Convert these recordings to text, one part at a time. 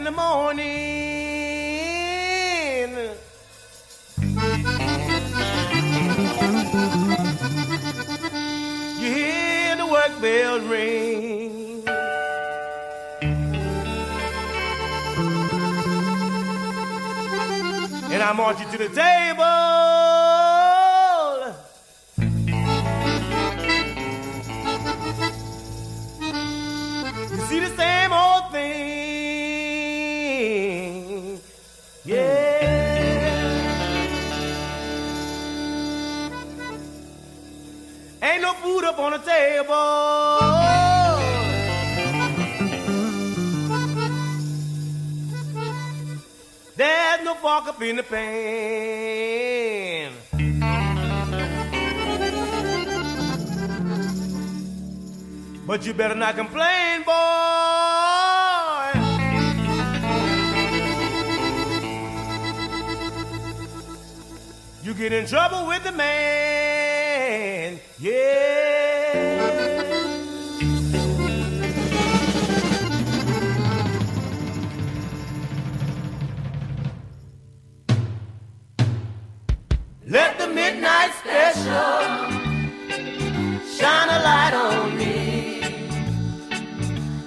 the morning, you hear the work bell ring. And I march you to the table. You see the same old thing, yeah. Ain't no food up on the table. There's no fork up in the pan. But you better not complain, boy. You get in trouble with the man, yeah. Let the midnight special shine a light on me.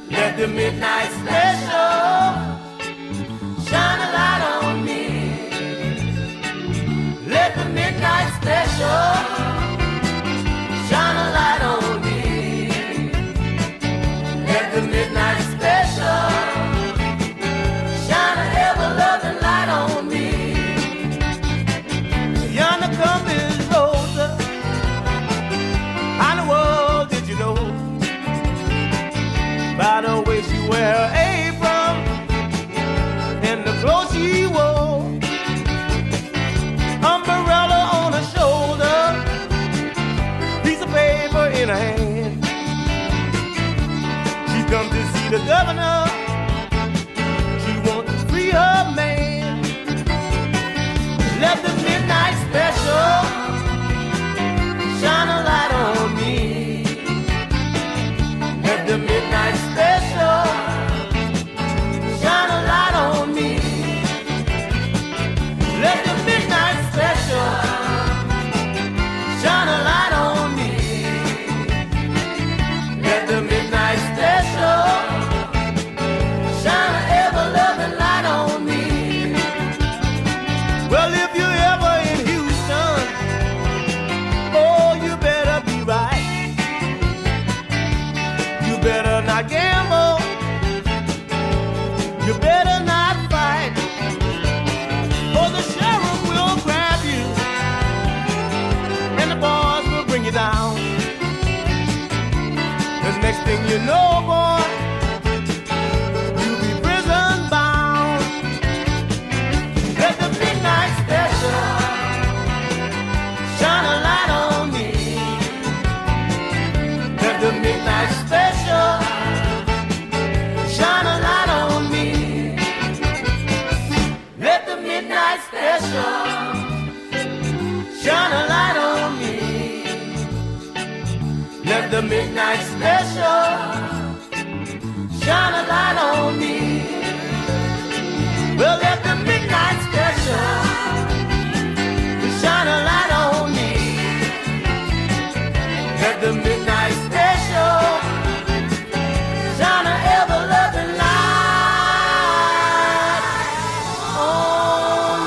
Let the midnight special shine a light on me. Let the midnight special shine a light on me. Let the midnight special shine a ever-loving light on me. Yonder come Miss Rosa. How in the world did you know? By the way she wear her apron and the clothes she wore. Umbrella on her shoulder, piece of paper in her hand. She come to see the governor. She wants to free her man. Let the midnight special shine a light on me. Let the midnight special shine a light on me. Let the midnight special shine a light on me. Let the midnight special shine an ever-loving light on me. Well, if you're ever in Houston, oh, you better be right. You better not gamble. You better not fight. For the sheriff will grab you, and the boss will bring you down. The next thing you know, boy, you'll be prison bound. Let the midnight special shine a light on me. Let the midnight special shine a light on me. Let the midnight special shine a light on me. Let the midnight special shine a light on me. Well, let the midnight special shine a light on me. Let the midnight special shine a ever-loving light on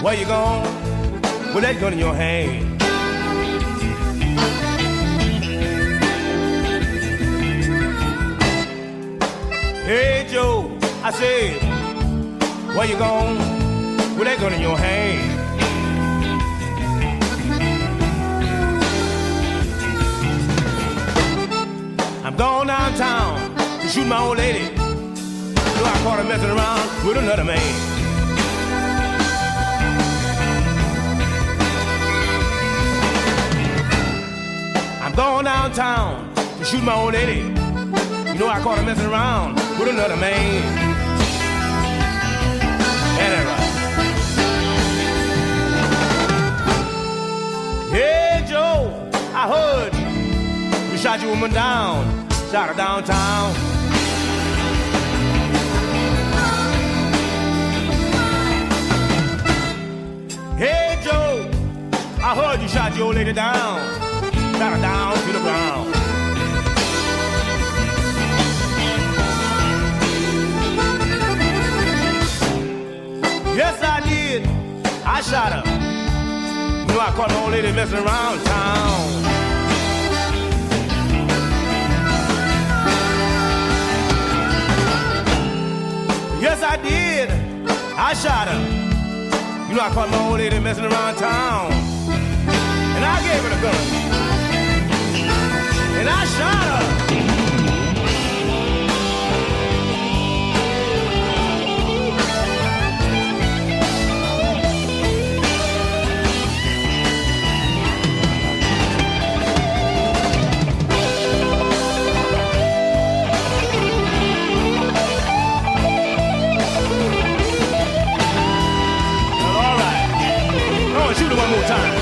Where you gone with that gun in your hand? Hey, Joe, I said, where you going with that gun in your hand? I'm going downtown to shoot my old lady. So I caught her messing around with another man. I'm going downtown to shoot my old lady. You know I caught her messing around with another man. And that right. Hey Joe, I heard you shot your woman down, shot her downtown. Hey Joe, I heard you shot your old lady down, shot her down to the ground. Yes, I did. I shot her. You know I caught an old lady messing around town. Yes, I did. I shot her. You know I caught my old lady messing around town. And I gave her the gun. And I shot her. Shoot it one more time.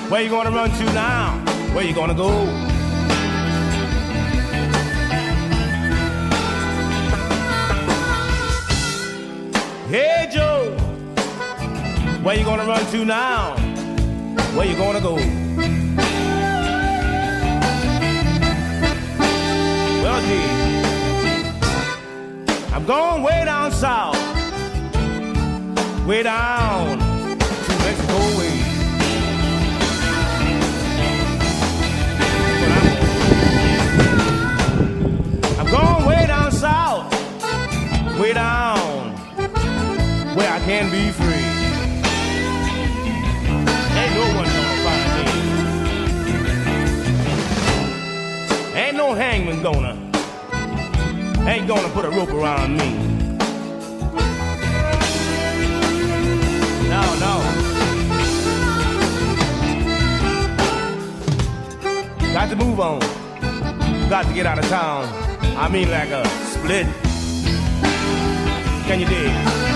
Where you gonna run to now? Where you gonna go? Hey Joe, where you gonna run to now? Where you gonna go? Well, gee, I'm going way down south, way down to Mexico way. Going way down south, way down where I can be free. Ain't no one gonna find me. Ain't no hangman ain't gonna put a rope around me. No, no. Got to move on. Got to get out of town. I mean like a split. Can you dig?